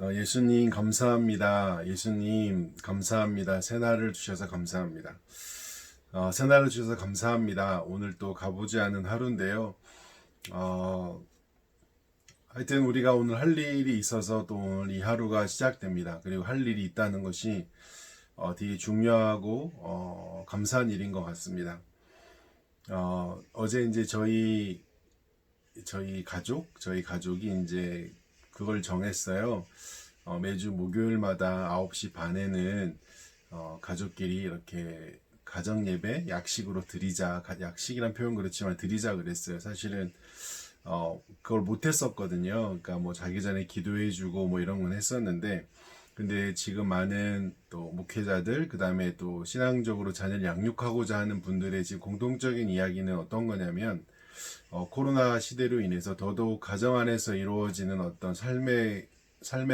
예수님 감사합니다. 예수님 감사합니다. 새날을 주셔서 감사합니다. 새날을 주셔서 감사합니다. 오늘 또 가보지 않은 하루인데요. 하여튼 우리가 오늘 할 일이 있어서 또 오늘 이 하루가 시작됩니다. 그리고 할 일이 있다는 것이 되게 중요하고 감사한 일인 것 같습니다. 어제 이제 저희 가족이 이제 그걸 정했어요. 매주 목요일마다 9시 반에는 가족끼리 이렇게 가정 예배 약식으로 드리자. 약식이란 표현 그렇지만 드리자 그랬어요. 사실은 그걸 못 했었거든요. 그러니까 뭐 자기 전에 기도해주고 뭐 이런 건 했었는데, 근데 지금 많은 또 목회자들, 그 다음에 또 신앙적으로 자녀를 양육하고자 하는 분들의 지금 공통적인 이야기는 어떤 거냐면, 코로나 시대로 인해서 더더욱 가정 안에서 이루어지는 어떤 삶의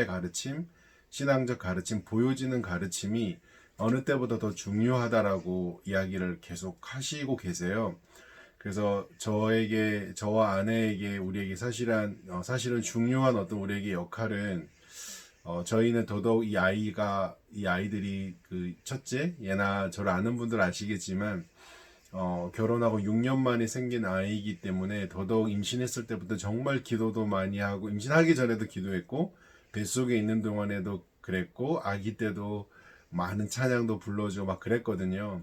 가르침, 신앙적 가르침, 보여지는 가르침이 어느 때보다 더 중요하다라고 이야기를 계속 하시고 계세요. 그래서 저와 아내에게, 우리에게 사실은 중요한 어떤 우리에게 역할은, 저희는 더더욱 이 아이들이 그 첫째, 얘나 저를 아는 분들 아시겠지만, 결혼하고 6년 만에 생긴 아이이기 때문에 더더욱 임신했을 때부터 정말 기도도 많이 하고, 임신하기 전에도 기도했고, 뱃속에 있는 동안에도 그랬고, 아기 때도 많은 찬양도 불러주고 막 그랬거든요.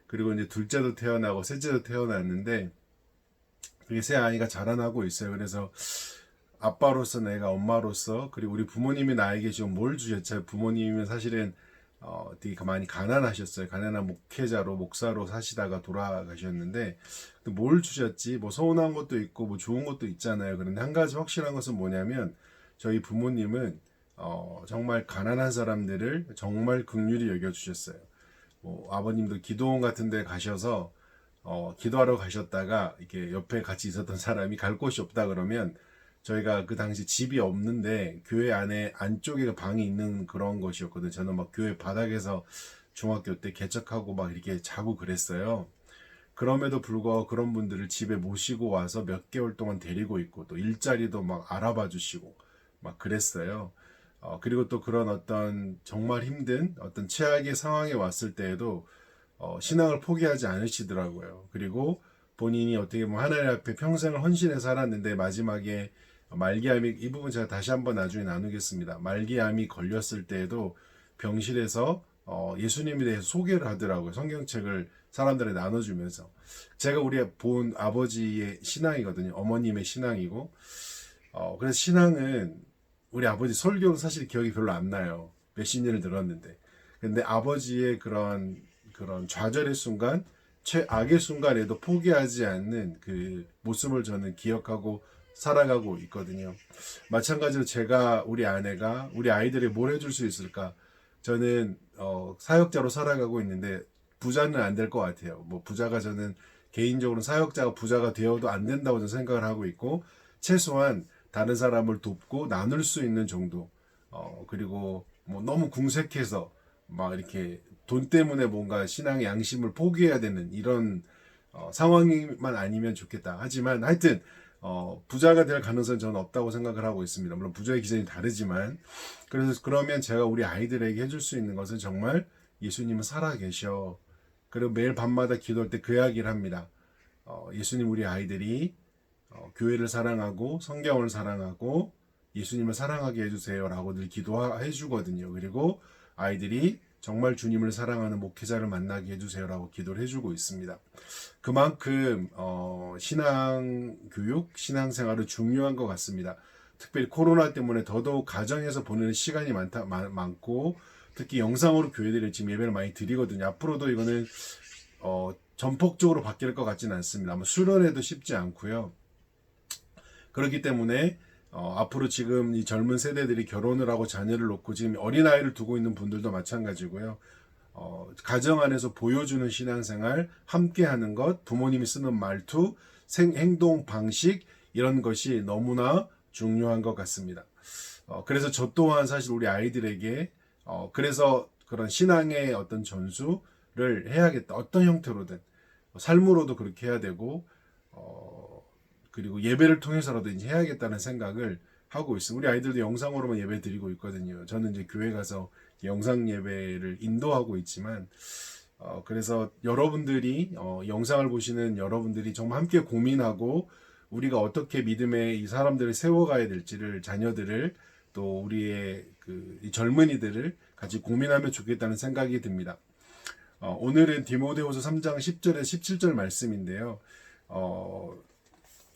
그리고 이제 둘째도 태어나고 셋째도 태어났는데, 그게 새 아이가 자라나고 있어요. 그래서 아빠로서 내가 엄마로서, 그리고 우리 부모님이 나에게 지금 뭘 주셨죠? 부모님은 사실은 되게 많이 가난하셨어요. 가난한 목사로 사시다가 돌아가셨는데, 뭘 주셨지? 뭐 서운한 것도 있고 뭐 좋은 것도 있잖아요. 그런데 한 가지 확실한 것은 뭐냐면, 저희 부모님은 정말 가난한 사람들을 정말 긍휼히 여겨주셨어요. 뭐 아버님도 기도원 같은 데 가셔서 기도하러 가셨다가 이렇게 옆에 같이 있었던 사람이 갈 곳이 없다 그러면, 저희가 그 당시 집이 없는데 교회 안에 안쪽에 방이 있는 그런 것이었거든요. 저는 막 교회 바닥에서 중학교 때 개척하고 막 이렇게 자고 그랬어요. 그럼에도 불구하고 그런 분들을 집에 모시고 와서 몇 개월 동안 데리고 있고, 또 일자리도 막 알아봐 주시고 막 그랬어요. 그리고 또 그런 어떤 정말 힘든 어떤 최악의 상황에 왔을 때에도 신앙을 포기하지 않으시더라고요. 그리고 본인이 어떻게 보면 하나님 앞에 평생을 헌신해 살았는데, 마지막에 말기암이, 이 부분 제가 다시 한번 나중에 나누겠습니다. 말기암이 걸렸을 때에도 병실에서 예수님에 대해서 소개를 하더라고요. 성경책을 사람들에 나눠주면서. 제가 우리 본 아버지의 신앙이거든요. 어머님의 신앙이고, 그래서 신앙은, 우리 아버지 설교는 사실 기억이 별로 안 나요. 몇십 년을 들었는데. 근데 아버지의 그런 좌절의 순간, 최악의 순간에도 포기하지 않는 그 모습을 저는 기억하고 살아가고 있거든요. 마찬가지로 제가, 우리 아내가 우리 아이들에게 뭘 해줄 수 있을까? 저는 사역자로 살아가고 있는데 부자는 안 될 것 같아요. 뭐 부자가, 저는 개인적으로 사역자가 부자가 되어도 안 된다고 저는 생각을 하고 있고, 최소한 다른 사람을 돕고 나눌 수 있는 정도. 그리고 뭐 너무 궁색해서 막 이렇게 돈 때문에 뭔가 신앙의 양심을 포기해야 되는 이런 상황만 아니면 좋겠다. 하지만 하여튼 부자가 될 가능성은 저는 없다고 생각을 하고 있습니다. 물론 부자의 기준이 다르지만, 그래서 그러면 제가 우리 아이들에게 해줄 수 있는 것은 정말, 예수님은 살아계셔. 그리고 매일 밤마다 기도할 때 그 이야기를 합니다. 예수님, 우리 아이들이 교회를 사랑하고 성경을 사랑하고 예수님을 사랑하게 해주세요라고 늘 기도해 주거든요. 그리고 아이들이 정말 주님을 사랑하는 목회자를 만나게 해주세요라고 기도를 해주고 있습니다. 그만큼 신앙 교육, 신앙생활은 중요한 것 같습니다. 특별히 코로나 때문에 더더욱 가정에서 보내는 시간이 많고, 특히 영상으로 교회들이 지금 예배를 많이 드리거든요. 앞으로도 이거는 전폭적으로 바뀔 것 같지는 않습니다. 아마 수련회도 쉽지 않고요. 그렇기 때문에 앞으로 지금 이 젊은 세대들이 결혼을 하고 자녀를 놓고 지금 어린아이를 두고 있는 분들도 마찬가지고요. 가정 안에서 보여주는 신앙생활, 함께하는 것, 부모님이 쓰는 말투, 행동 방식, 이런 것이 너무나 중요한 것 같습니다. 그래서 저 또한 사실 우리 아이들에게 그래서 그런 신앙의 어떤 전수를 해야겠다. 어떤 형태로든 삶으로도 그렇게 해야 되고, 그리고 예배를 통해서라도 이제 해야겠다는 생각을 하고 있어요. 우리 아이들도 영상으로만 예배 드리고 있거든요. 저는 이제 교회 가서 영상 예배를 인도하고 있지만, 그래서 여러분들이, 영상을 보시는 여러분들이 정말 함께 고민하고 우리가 어떻게 믿음의 이 사람들을 세워가야 될지를, 자녀들을, 또 우리의 이 젊은이들을 같이 고민하면 좋겠다는 생각이 듭니다. 오늘은 디모데후서 3장 10절에서 17절 말씀인데요.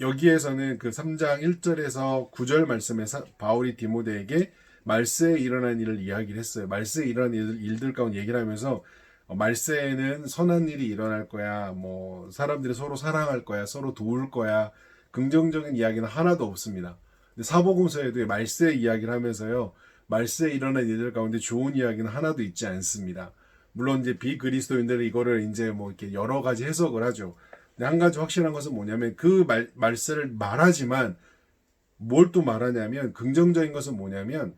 여기에서는 그 3장 1절에서 9절 말씀에 바울이 디모데에게 말세에 일어난 일을 이야기를 했어요. 말세에 일어난 일들 가운데 얘기를 하면서 말세에는 선한 일이 일어날 거야. 뭐 사람들이 서로 사랑할 거야. 서로 도울 거야. 긍정적인 이야기는 하나도 없습니다. 근데 사복음서에도 말세 이야기를 하면서요. 말세에 일어난 일들 가운데 좋은 이야기는 하나도 있지 않습니다. 물론 이제 비그리스도인들은 이거를 이제 뭐 이렇게 여러 가지 해석을 하죠. 근데 한 가지 확실한 것은 뭐냐면 그 말세를 말하지만 뭘 또 말하냐면 긍정적인 것은 뭐냐면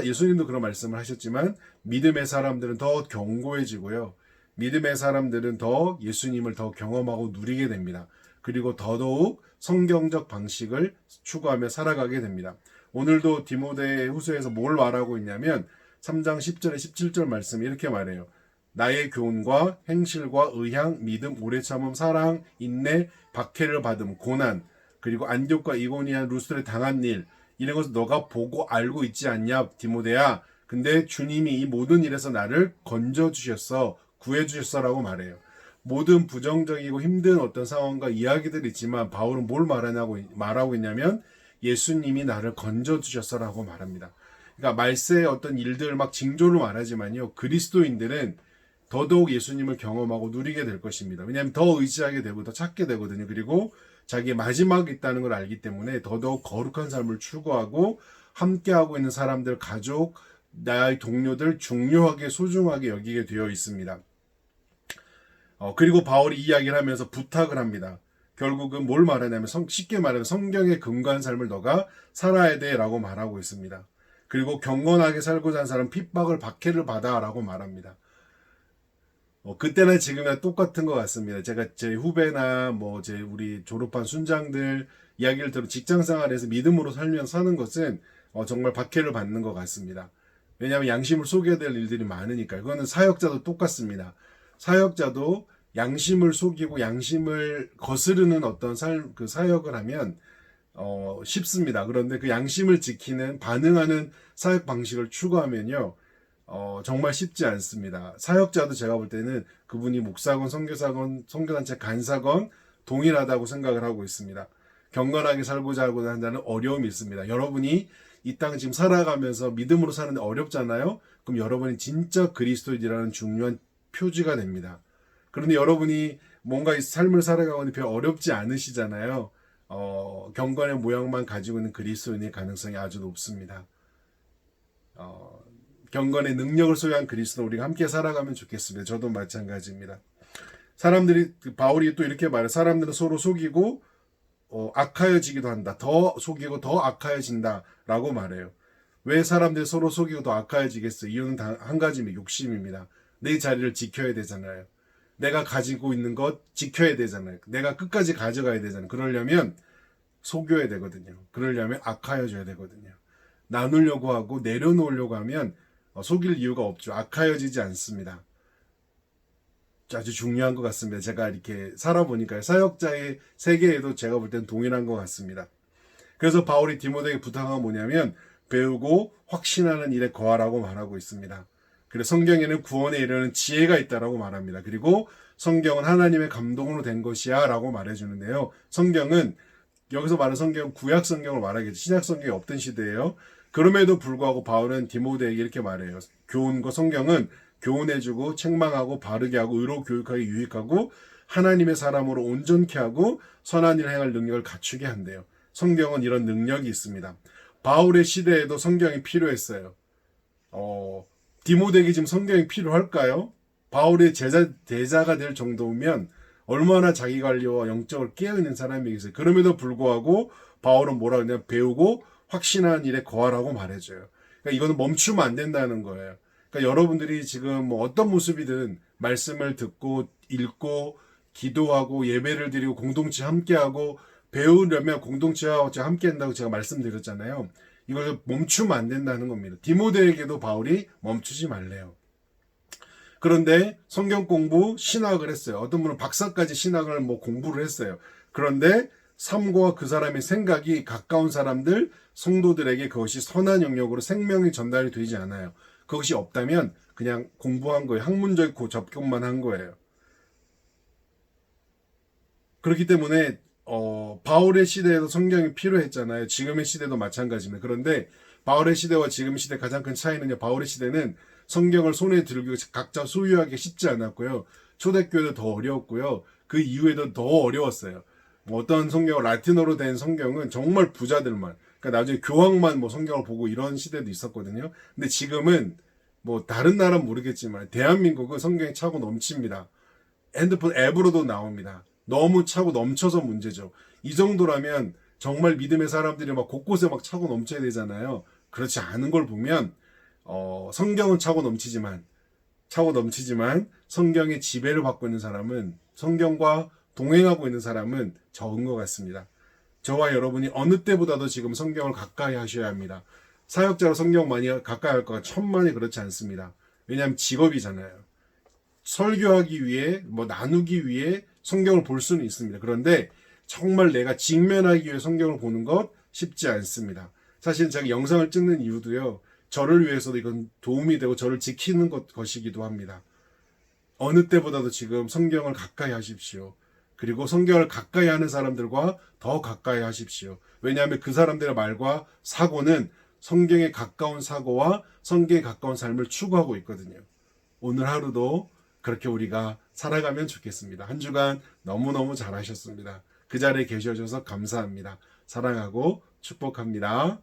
예수님도 그런 말씀을 하셨지만 믿음의 사람들은 더 견고해지고요. 믿음의 사람들은 더 예수님을 더 경험하고 누리게 됩니다. 그리고 더더욱 성경적 방식을 추구하며 살아가게 됩니다. 오늘도 디모데후서에서 뭘 말하고 있냐면 3장 10절에 17절 말씀 이렇게 말해요. 나의 교훈과 행실과 의향, 믿음, 오래 참음, 사랑, 인내, 박해를 받음, 고난, 그리고 안디옥과 이고니아, 루스드에 당한 일, 이런 것을 너가 보고 알고 있지 않냐, 디모데야. 근데 주님이 이 모든 일에서 나를 건져주셨어, 구해주셨어라고 말해요. 모든 부정적이고 힘든 어떤 상황과 이야기들이 있지만 바울은 뭘 말하고 있냐면 예수님이 나를 건져주셨어라고 말합니다. 그러니까 말세의 어떤 일들 막 징조를 말하지만요. 그리스도인들은 더더욱 예수님을 경험하고 누리게 될 것입니다. 왜냐하면 더 의지하게 되고 더 찾게 되거든요. 그리고 자기의 마지막이 있다는 걸 알기 때문에 더더욱 거룩한 삶을 추구하고 함께하고 있는 사람들, 가족, 나의 동료들 중요하게 소중하게 여기게 되어 있습니다. 그리고 바울이 이야기를 하면서 부탁을 합니다. 결국은 뭘 말하냐면 쉽게 말하면 성경에 근거한 삶을 너가 살아야 돼 라고 말하고 있습니다. 그리고 경건하게 살고자 하는 사람은 핍박을 박해를 받아 라고 말합니다. 그때나 지금이나 똑같은 것 같습니다. 제가 제 후배나 우리 졸업한 순장들 이야기를 들어 직장 생활에서 믿음으로 살면서 사는 것은 정말 박해를 받는 것 같습니다. 왜냐하면 양심을 속여야 될 일들이 많으니까요. 그거는 사역자도 똑같습니다. 사역자도 양심을 속이고 양심을 거스르는 어떤 그 사역을 하면 쉽습니다. 그런데 그 양심을 지키는 반응하는 사역 방식을 추구하면요. 정말 쉽지 않습니다. 사역자도 제가 볼 때는 그분이 목사건 선교사건 선교단체 간사건 동일하다고 생각을 하고 있습니다. 경건하게 살고자 하고 한다는 어려움이 있습니다. 여러분이 이 땅 지금 살아가면서 믿음으로 사는데 어렵잖아요. 그럼 여러분이 진짜 그리스도인이라는 중요한 표지가 됩니다. 그런데 여러분이 뭔가 이 삶을 살아가고는 별 어렵지 않으시잖아요. 경건의 모양만 가지고 있는 그리스도인의 가능성이 아주 높습니다. 경건의 능력을 소유한 그리스도 우리가 함께 살아가면 좋겠습니다. 저도 마찬가지입니다. 바울이 또 이렇게 말해요. 사람들은 서로 속이고 악하여지기도 한다. 더 속이고 더 악하여진다 라고 말해요. 왜 사람들이 서로 속이고 더 악하여지겠어요? 이유는 한 가지입니다. 욕심입니다. 내 자리를 지켜야 되잖아요. 내가 가지고 있는 것 지켜야 되잖아요. 내가 끝까지 가져가야 되잖아요. 그러려면 속여야 되거든요. 그러려면 악하여져야 되거든요. 나누려고 하고 내려놓으려고 하면 속일 이유가 없죠. 악하여지지 않습니다. 아주 중요한 것 같습니다. 제가 이렇게 살아보니까요. 사역자의 세계에도 제가 볼 땐 동일한 것 같습니다. 그래서 바울이 디모데에게 부탁한 건 뭐냐면 배우고 확신하는 일에 거하라고 말하고 있습니다. 그래서 성경에는 구원에 이르는 지혜가 있다라고 말합니다. 그리고 성경은 하나님의 감동으로 된 것이야 라고 말해주는데요. 여기서 말하는 성경은 구약 성경을 말하겠죠. 신약 성경이 없던 시대예요. 그럼에도 불구하고 바울은 디모데에게 이렇게 말해요. 교훈과 성경은 교훈해주고 책망하고 바르게 하고 의로 교육하기 유익하고 하나님의 사람으로 온전케 하고 선한 일을 행할 능력을 갖추게 한대요. 성경은 이런 능력이 있습니다. 바울의 시대에도 성경이 필요했어요. 디모데에게 지금 성경이 필요할까요? 바울의 제자가 될 정도면 얼마나 자기 관리와 영적으로 깨어있는 사람이겠어요. 그럼에도 불구하고 바울은 뭐라 그러냐 배우고 확신한 일에 거하라고 말해줘요. 그러니까 이거는 멈추면 안 된다는 거예요. 그러니까 여러분들이 지금 어떤 모습이든 말씀을 듣고 읽고 기도하고 예배를 드리고 공동체 함께하고 배우려면 공동체와 함께 한다고 제가 말씀드렸잖아요. 이걸 멈추면 안 된다는 겁니다. 디모데에게도 바울이 멈추지 말래요. 그런데 성경 공부, 신학을 했어요. 어떤 분은 박사까지 신학을 공부를 했어요. 그런데 삶과 그 사람의 생각이 가까운 사람들, 성도들에게 그것이 선한 영역으로 생명이 전달이 되지 않아요. 그것이 없다면 그냥 공부한 거예요. 학문적 접근만 한 거예요. 그렇기 때문에 바울의 시대에도 성경이 필요했잖아요. 지금의 시대도 마찬가지입니다. 그런데 바울의 시대와 지금 시대 가장 큰 차이는요. 바울의 시대는 성경을 손에 들고 각자 소유하기 쉽지 않았고요. 초대교회도 더 어려웠고요. 그 이후에도 더 어려웠어요. 어떤 성경, 라틴어로 된 성경은 정말 부자들만, 그러니까 나중에 교황만 성경을 보고 이런 시대도 있었거든요. 근데 지금은 다른 나라는 모르겠지만 대한민국은 성경이 차고 넘칩니다. 핸드폰 앱으로도 나옵니다. 너무 차고 넘쳐서 문제죠. 이 정도라면 정말 믿음의 사람들이 곳곳에 차고 넘쳐야 되잖아요. 그렇지 않은 걸 보면 성경은 차고 넘치지만 성경의 지배를 받고 있는 사람은, 성경과 동행하고 있는 사람은 적은 것 같습니다. 저와 여러분이 어느 때보다도 지금 성경을 가까이 하셔야 합니다. 사역자로 성경 많이 가까이 할 거가 천만에 그렇지 않습니다. 왜냐하면 직업이잖아요. 설교하기 위해 나누기 위해 성경을 볼 수는 있습니다. 그런데 정말 내가 직면하기 위해 성경을 보는 것 쉽지 않습니다. 사실 제가 영상을 찍는 이유도요. 저를 위해서도 이건 도움이 되고 저를 지키는 것이기도 합니다. 어느 때보다도 지금 성경을 가까이 하십시오. 그리고 성경을 가까이 하는 사람들과 더 가까이 하십시오. 왜냐하면 그 사람들의 말과 사고는 성경에 가까운 사고와 성경에 가까운 삶을 추구하고 있거든요. 오늘 하루도 그렇게 우리가 살아가면 좋겠습니다. 한 주간 너무너무 잘하셨습니다. 그 자리에 계셔주셔서 감사합니다. 사랑하고 축복합니다.